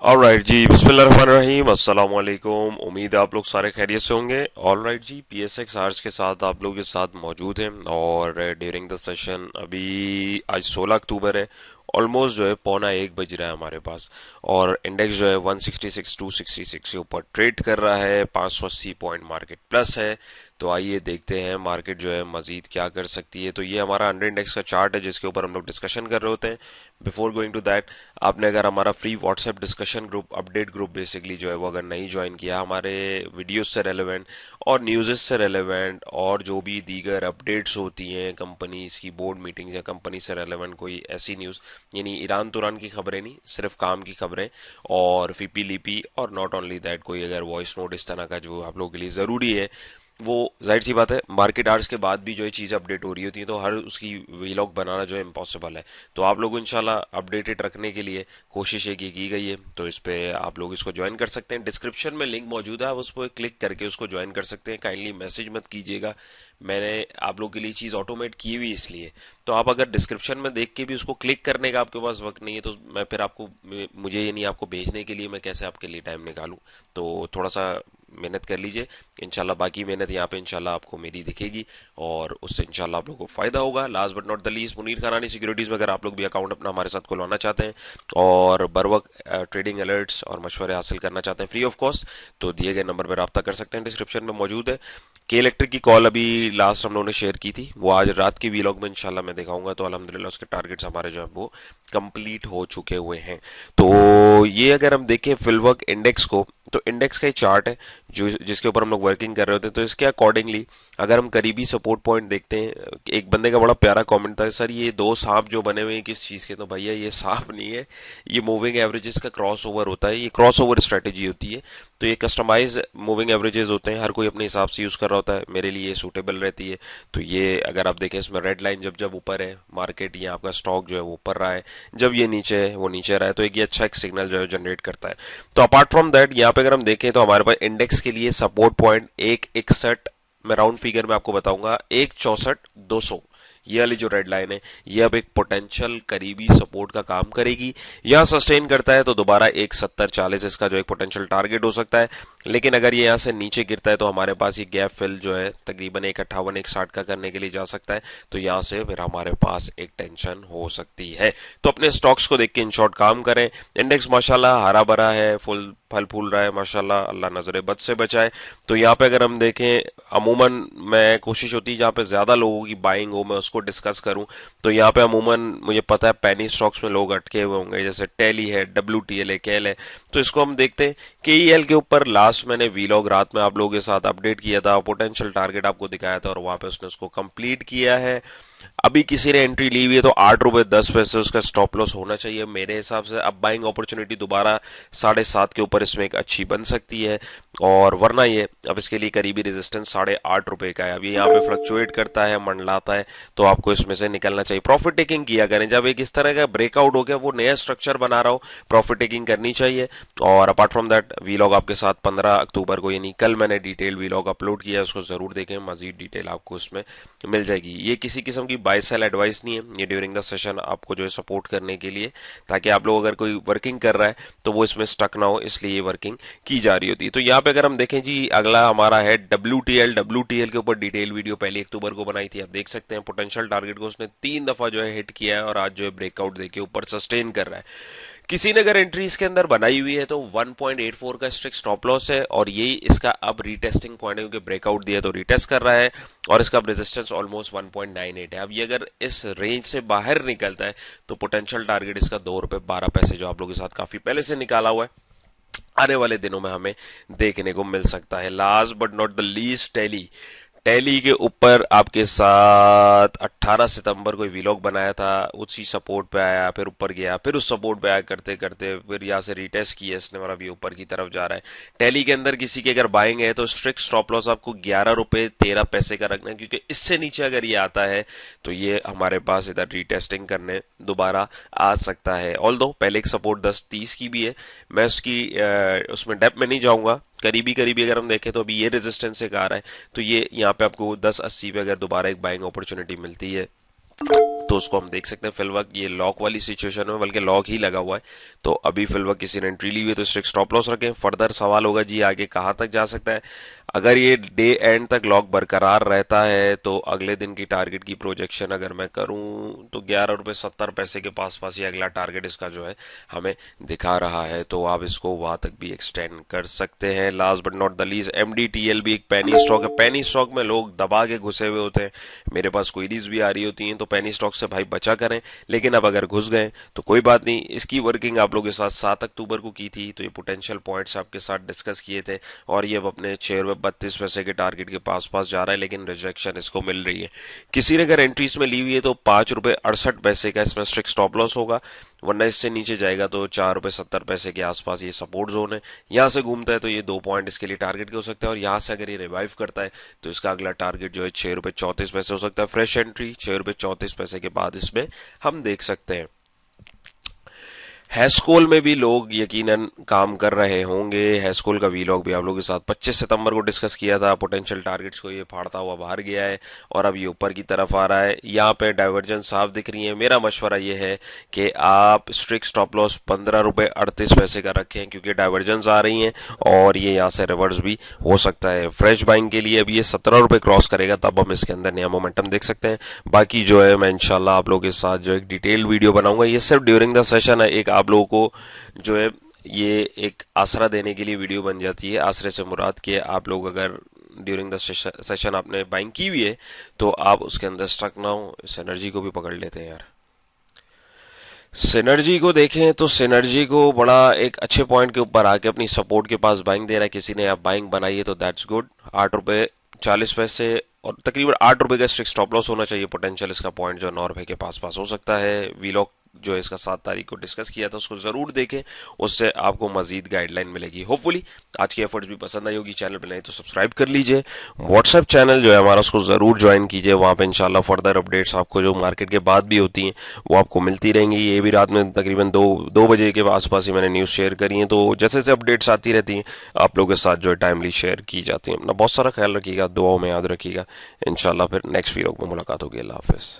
Alright जी, बिस्मिल्लाहिर्रहमानिर्रहीम, अस्सलाम वालेकुम। उम्मीद है आप लोग सारे खैरियत से होंगे। ऑलराइट जी, पीएसएक्स आर्स के साथ आप लोग के साथ मौजूद हैं और ड्यूरिंग द सेशन अभी आज 16 अक्टूबर है। ऑलमोस्ट जो है पौना 1 बज रहा है हमारे पास और इंडेक्स जो है 166 266 के ऊपर ट्रेड कर रहा है। 580 पॉइंट मार्केट प्लस है। तो आइए देखते हैं मार्केट जो है मजीद क्या कर सकती है। तो ये हमारा अंडर इंडेक्स का चार्ट है जिसके ऊपर हम लोग डिस्कशन कर रहे होते हैं। बिफोर गोइंग टू दैट, आपने अगर हमारा free WhatsApp discussion group, update group basically जो है वो अगर नहीं ज्वाइन किया, हमारे वीडियोस से रेलेवेंट और न्यूज़ से रेलेवेंट और जो भी दीगर अपडेट्स होती हैं कंपनीज की बोर्ड मीटिंग्स या कंपनी से रेलेवेंट कोई ऐसी न्यूज़, यानी ईरान तुरान की खबरें नहीं, सिर्फ काम की खबरें और फीपी लीपी और नॉट ओनली दैट कोई अगर वॉइस नोट इस तरह का जो आप लोगों के लिए ज़रूरी है, वो जाहिर सी बात है मार्केट आवर्स के बाद भी जो है चीज़ अपडेट हो रही होती है तो हर उसकी वीलॉग बनाना जो है इम्पॉसिबल है। तो आप लोग इंशाल्लाह अपडेटेड रखने के लिए कोशिश ये की गई है। तो इस पे आप लोग इसको ज्वाइन कर सकते हैं। डिस्क्रिप्शन में लिंक मौजूद है, आप उस पर क्लिक करके उसको ज्वाइन कर सकते हैं। काइंडली मैसेज मत कीजिएगा, मैंने आप लोग के लिए चीज़ ऑटोमेट की हुई इसलिए। तो आप अगर डिस्क्रिप्शन में देख के भी उसको क्लिक करने का आपके पास वक्त नहीं है तो मैं फिर आपको, मुझे ये नहीं आपको भेजने के लिए मैं कैसे आपके लिए टाइम निकालूं। तो थोड़ा सा मेहनत कर लीजिए। इंशाल्लाह बाकी मेहनत यहाँ पे इंशाल्लाह आपको मेरी दिखेगी और उससे इंशाल्लाह आप लोगों को फायदा होगा। Last but not the least, Munir Khanani securities में अगर आप लोग भी अकाउंट अपना हमारे साथ खुलवाना चाहते हैं और बर वक्त ट्रेडिंग अलर्ट्स और मशवरे हासिल करना चाहते हैं फ्री ऑफ कॉस्ट, तो दिए गए नंबर पर रब्ता कर सकते हैं, डिस्क्रिप्शन में मौजूद है। के इलेक्ट्रिक की कॉल अभी लास्ट हम लोगों ने शेयर की थी, वो आज रात की वीलॉग में इंशाल्लाह मैं दिखाऊंगा। तो अल्हम्दुलिल्लाह उसके टारगेट्स हमारे जो है वो कंप्लीट हो चुके हुए हैं। तो ये अगर हम देखें फिलवक इंडेक्स को, तो इंडेक्स का ही चार्ट है जो जिसके ऊपर हम लोग वर्किंग कर रहे होते हैं। तो इसके अकॉर्डिंगली अगर हम करीबी सपोर्ट पॉइंट देखते हैं, एक बंदे का बड़ा प्यारा कमेंट था, सर ये दो सांप जो बने हुए हैं किस चीज़ के? तो भैया ये सांप नहीं है, ये मूविंग एवरेजेस का क्रॉस ओवर होता है, ये क्रॉस ओवर स्ट्रेटेजी होती है। तो ये कस्टमाइज मूविंग एवरेजेस होते हैं, हर कोई अपने हिसाब से यूज़ कर रहा होता है, मेरे लिए ये सूटेबल रहती है। तो ये अगर आप देखें इसमें रेड लाइन जब जब ऊपर है मार्केट या आपका स्टॉक जो है वो ऊपर रहा है, जब ये नीचे है वो नीचे रहा है, तो एक ये अच्छा एक सिग्नल जो है जनरेट करता है। तो अपार्ट फ्रॉम दैट यहाँ पे अगर हम देखें तो हमारे पास इंडेक्स के लिए सपोर्ट पॉइंट 161, मैं राउंड फिगर में आपको बताऊंगा, 164 200, ये वाली जो रेड लाइन है ये अब एक पोटेंशियल करीबी सपोर्ट का काम करेगी। यहां सस्टेन करता है तो दोबारा 170 40 इसका जो एक पोटेंशियल टारगेट हो सकता है। लेकिन अगर ये यहां से नीचे गिरता है तो हमारे पास ये गैप फिल जो है तकरीबन 158 160 का करने के लिए जा सकता है। तो यहां से फिर हमारे पास एक टेंशन हो सकती है। तो अपने स्टॉक्स को देख के इन शॉर्ट काम करें। इंडेक्स माशाल्लाह हरा भरा है, फुल फल फूल रहा है माशाल्लाह, अल्लाह नजर बद से बचाए। तो यहाँ पे अगर हम देखें, अमूमन मैं कोशिश होती है जहाँ पे ज्यादा लोगों की बाइंग हो मैं उसको डिस्कस करूं। तो यहाँ पे अमूमन मुझे पता है पैनी स्टॉक्स में लोग अटके हुए होंगे, जैसे टेली है, WTL है, केल है। तो इसको हम देखते हैं। KEL के ऊपर लास्ट मैंने वीलॉग रात में आप लोगों के साथ अपडेट किया था, पोटेंशियल टारगेट आपको दिखाया था और वहां पे उसने उसको कंप्लीट किया है। अभी किसी ने एंट्री ली हुई है तो 8 रुपए 10 पैसे उसका स्टॉप लॉस होना चाहिए मेरे हिसाब से। अब बाइंग अपॉर्चुनिटी दोबारा 7.5 के ऊपर इसमें एक अच्छी बन सकती है, और वरना ये अब इसके लिए करीबी रेजिस्टेंस 8.5 रुपए का है। अब ये यहाँ पे फ्लक्चुएट करता है, मंडलाता है, तो आपको इसमें से निकलना चाहिए। प्रॉफिट टेकिंग किया करें जब एक इस तरह का ब्रेकआउट हो गया, वो नया स्ट्रक्चर बना रहा हो, प्रॉफिट टेकिंग करनी चाहिए। और अपार्ट फ्रॉम दैट वीलॉग आपके साथ 15 अक्टूबर को, यानी कल मैंने डिटेल वीलॉग अपलोड किया है, उसको जरूर देखें, मजीद डिटेल आपको उसमें मिल जाएगी। ये किसी किस्म की बाय सेल एडवाइस नहीं है, ये ड्यूरिंग द सेशन आपको जो है सपोर्ट करने के लिए, ताकि आप लोग अगर कोई वर्किंग कर रहा है तो वो इसमें स्टक ना हो, इसलिए ये वर्किंग की जा रही होती है। तो यहाँ पे अगर हम देखें जी, अगला हमारा है WTL के ऊपर डिटेल वीडियो 1 अक्टूबर को बनाई थी, आप देख सकते हैं पोटेंशियल टारगेट को उसने 3 दफा जो है हिट किया है और आज जो है ब्रेकआउट देके ऊपर सस्टेन कर रहा है। किसी ने अगर एंट्री इसके अंदर बनाई हुई है तो 1.84 का स्ट्रिक्ट स्टॉप लॉस है और यही इसका अब रीटेस्टिंग पॉइंट है, क्योंकि ब्रेकआउट दिया तो रीटेस्ट कर रहा है और इसका रेजिस्टेंस ऑलमोस्ट 1.98 है। अब ये अगर इस रेंज से बाहर निकलता है तो पोटेंशियल टारगेट इसका 2 रुपए 12 पैसे जो आप लोगों के साथ काफी पहले से निकाला हुआ है, आने वाले दिनों में हमें देखने को मिल सकता है। Last but not the least, tally tally के ऊपर आपके साथ 18 सितंबर को वीलॉग बनाया था, उसी सपोर्ट पे आया, फिर ऊपर गया, फिर उस सपोर्ट पे आया करते करते फिर यहाँ से रिटेस्ट किया इसने और अभी ऊपर की तरफ जा रहा है। टेली के अंदर किसी के अगर बाइंग है तो स्ट्रिक्ट स्टॉप लॉस आपको 11 रुपए 13 पैसे का रखना है, क्योंकि इससे नीचे अगर ये आता है तो ये हमारे पास इधर रिटेस्टिंग करने दोबारा आ सकता है। ऑल दो पहले एक सपोर्ट 10-30 की भी है, मैं उसकी उसमें डेप्थ में नहीं जाऊंगा। करीबी करीबी अगर हम देखें तो अभी ये रेजिस्टेंस से आ रहा है, तो ये यहाँ पे आपको 10.80 पे अगर दोबारा एक बाइंग अपॉर्चुनिटी मिलती है तो उसको हम देख सकते हैं फिल वक्त ये लॉक वाली सिचुएशन में, बल्कि लॉक ही लगा हुआ है। तो अभी फिल वक्त किसी ने एंट्री ली हुई है तो स्ट्रिक्ट स्टॉप लॉस रखें। फर्दर सवाल होगा जी आगे कहाँ तक जा सकता है। अगर ये डे एंड तक लॉक बरकरार रहता है तो अगले दिन की टारगेट की प्रोजेक्शन अगर मैं करूं तो 11 रुपये 70 पैसे के पास पास ये अगला टारगेट इसका जो है हमें दिखा रहा है, तो आप इसको वहां तक भी एक्सटेंड कर सकते हैं। Last but not the least MDTL भी एक पेनी स्टॉक है। पेनी स्टॉक में लोग दबा के घुसे हुए होते हैं, मेरे पास क्वेरीज भी आ रही होती हैं, तो पेनी स्टॉक से भाई बचा करें। लेकिन अब अगर घुस गए तो कोई बात नहीं, इसकी वर्किंग आप लोगों के साथ 7 अक्टूबर को की थी, तो ये पोटेंशियल पॉइंट्स आपके साथ डिस्कस किए थे और ये अब अपने 6 रुपये 32 पैसे के टारगेट के पास पास जा रहा है, लेकिन रिजेक्शन इसको मिल रही है। किसी ने अगर एंट्रीज में ली हुई है तो 5 रुपये 68 पैसे का इसमें स्ट्रिक्ट स्टॉप लॉस होगा, वरना इससे नीचे जाएगा तो 4 रुपये 70 पैसे के आसपास ये सपोर्ट जोन है। यहां से घूमता है तो ये 2 पॉइंट इसके लिए टारगेट के हो सकते हैं, और यहां से अगर ये रिवाइव करता है तो इसका अगला टारगेट जो है 6 रुपये 34 पैसे हो सकता है। फ्रेश एंट्री 6 रुपये 34 पैसे के बाद इसमें हम देख सकते हैं। हैस्कोल में भी लोग यकीनन काम कर रहे होंगे। हैस्कोल का वीलॉग भी आप लोगों के साथ 25 सितंबर को डिस्कस किया था। पोटेंशियल टारगेट्स को ये फाड़ता हुआ बाहर गया है और अब ये ऊपर की तरफ आ रहा है। यहाँ पे डाइवर्जेंस साफ दिख रही है। मेरा मशवरा ये है कि आप स्ट्रिक्ट स्टॉप लॉस 15 रुपये 38 पैसे का रखें, क्योंकि डाइवर्जेंस आ रही हैं और ये यहाँ से रिवर्स भी हो सकता है। फ्रेश बाइंग के लिए अब ये 17 रुपये क्रॉस करेगा तब हम इसके अंदर नया मोमेंटम देख सकते हैं। बाकी जो है मैं इंशाल्लाह आप लोगों के साथ जो एक डिटेल वीडियो बनाऊंगा। ये सिर्फ ड्यूरिंग द सेशन है, एक आप लोगों को जो है ये एक आसरा देने के लिए वीडियो बन जाती है। आसरे से मुराद कि आप लोग अगर ड्यूरिंग द सेशन आपने बाइंग की हुई है तो आप उसके अंदर स्टक ना हो। इस एनर्जी को भी पकड़ लेते हैं यार। सिनर्जी को देखें तो सिनर्जी को बड़ा एक अच्छे पॉइंट के ऊपर आके अपनी सपोर्ट के पास बाइंग दे रहा है। किसी ने आप बाइंग बनाई है तो दैट्स गुड। 8 रुपये 40 पैसे और तकरीबन 8 रुपये का स्ट्रिक्ट स्टॉप लॉस होना चाहिए। पोटेंशियल इसका पॉइंट जो 9 रुपये के पास पास हो सकता है। वीलॉग जो है इसका 7 तारीख को डिस्कस किया था उसको जरूर देखें, उससे आपको मजीद गाइडलाइन मिलेगी। होपफुली आज की एफर्ट्स भी पसंद आई होगी। चैनल पर नहीं तो सब्सक्राइब कर लीजिए। व्हाट्सएप चैनल जो है हमारा उसको जरूर ज्वाइन कीजिए। वहां पे इंशाल्लाह फर्दर अपडेट्स आपको जो मार्केट के बाद भी होती हैं वो आपको मिलती रहेंगी। ये भी रात में तकरीबन 2 बजे के आसपास ही मैंने न्यूज़ शेयर करी है, तो जैसे जैसे अपडेट्स आती रहती हैं आप लोगों के साथ जो है टाइमली शेयर की जाती हैं। अपना बहुत सारा ख्याल रखिएगा, दुआओं में याद रखिएगा। इंशाल्लाह फिर नेक्स्ट वीडियो में मुलाकात होगी। अल्लाह हाफिज़।